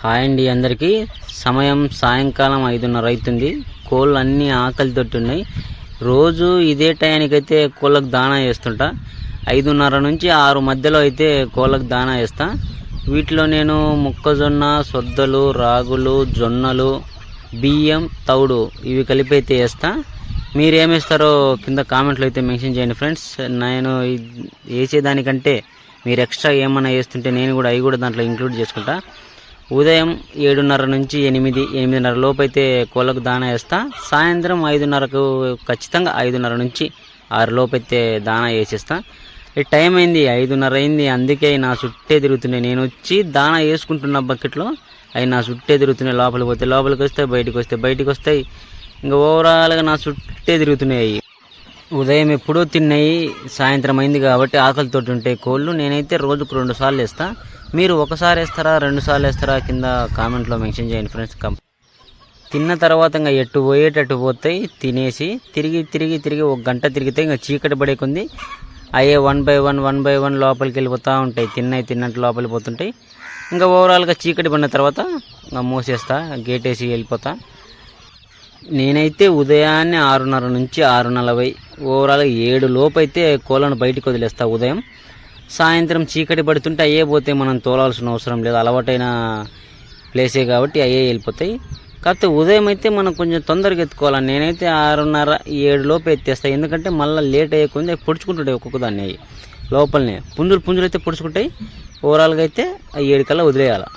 Hi అండి అందరికీ. సమయం సాయంకాలం 5:30 అవుతుంది. కోళ్ళు అన్నీ ఆకలితోటి రోజు ఇదే టైంకైతే కోళ్ళకు దానా వేస్తుంటా. 5:30 నుంచి 6 మధ్యలో అయితే కోళ్ళకు దానా వేస్తా. వీటిలో నేను మొక్కజొన్న, సొద్దలు, రాగులు, జొన్నలు, బియ్యం, తౌడు ఇవి కలిపి అయితే వేస్తా. మీరేమేస్తారో కింద కామెంట్లో అయితే మెన్షన్ చేయండి ఫ్రెండ్స్. నేను వేసేదానికంటే మీరు ఎక్స్ట్రా ఏమన్నా వేస్తుంటే నేను కూడా అవి కూడా దాంట్లో ఇంక్లూడ్ చేసుకుంటా. ఉదయం 7:30 నుంచి 8:30 లోపు అయితే కోళ్ళకు దానా వేస్తా. సాయంత్రం 5:30కు ఖచ్చితంగా 5:30 నుంచి 6 లోపు అయితే దానా వేసేస్తా. ఈ టైం అయింది 5:30 అయింది, అందుకే నా చుట్టే తిరుగుతున్నాయి. నేను వచ్చి దానా వేసుకుంటున్న బకెట్లో అవి నా చుట్టే తిరుగుతున్నాయి. లోపలికి పోతే లోపలికి వస్తాయి, బయటికి వస్తాయి. ఇంకా ఓవరాల్గా నా చుట్టే తిరుగుతున్నాయి. ఉదయం ఎప్పుడూ తిన్నాయి, సాయంత్రం అయింది కాబట్టి ఆకలితో ఉంటాయి కోళ్ళు. నేనైతే రోజుకు 2 సార్లు వేస్తా. మీరు ఒకసారి వేస్తారా 2 సార్లు వేస్తారా కింద కామెంట్లో మెన్షన్ చేయండి ఫ్రెండ్స్. తిన్న తర్వాత ఇంకా ఎట్టు పోయేటట్టు పోతాయి. తినేసి తిరిగి 1 గంట తిరిగితే ఇంకా చీకటి పడే కొంది అయ్యే 1 by 1 లోపలికి వెళ్ళిపోతూ ఉంటాయి. తిన్నట్టు లోపలికి పోతుంటాయి. ఇంకా ఓవరాల్గా చీకటి పడిన తర్వాత ఇంకా మూసేస్తా, గేట్ వేసి వెళ్ళిపోతా. నేనైతే ఉదయాన్నే 6:30 నుంచి 6:40 ఓవరాల్గా 7 లోపు అయితే కోళ్ళను బయటికి వదిలేస్తా ఉదయం. సాయంత్రం చీకటి పడుతుంటే అయ్యే పోతే మనం తోలాల్సిన అవసరం లేదు, అలవాటైన ప్లేసే కాబట్టి అయ్యే వెళ్ళిపోతాయి. కాకపోతే ఉదయం అయితే మనం కొంచెం తొందరగా ఎత్తుకోవాలి. నేనైతే 6:30, 7 లోపు ఎత్తేస్తాయి. ఎందుకంటే మళ్ళీ లేట్ అయ్యకుంది పొడుచుకుంటుంటాయి ఒక్కొక్కదాన్ని. అవి లోపలనే పుంజులు అయితే పొడుచుకుంటాయి. ఓవరాల్గా అయితే 7 కల్లా వదిలేయాలి.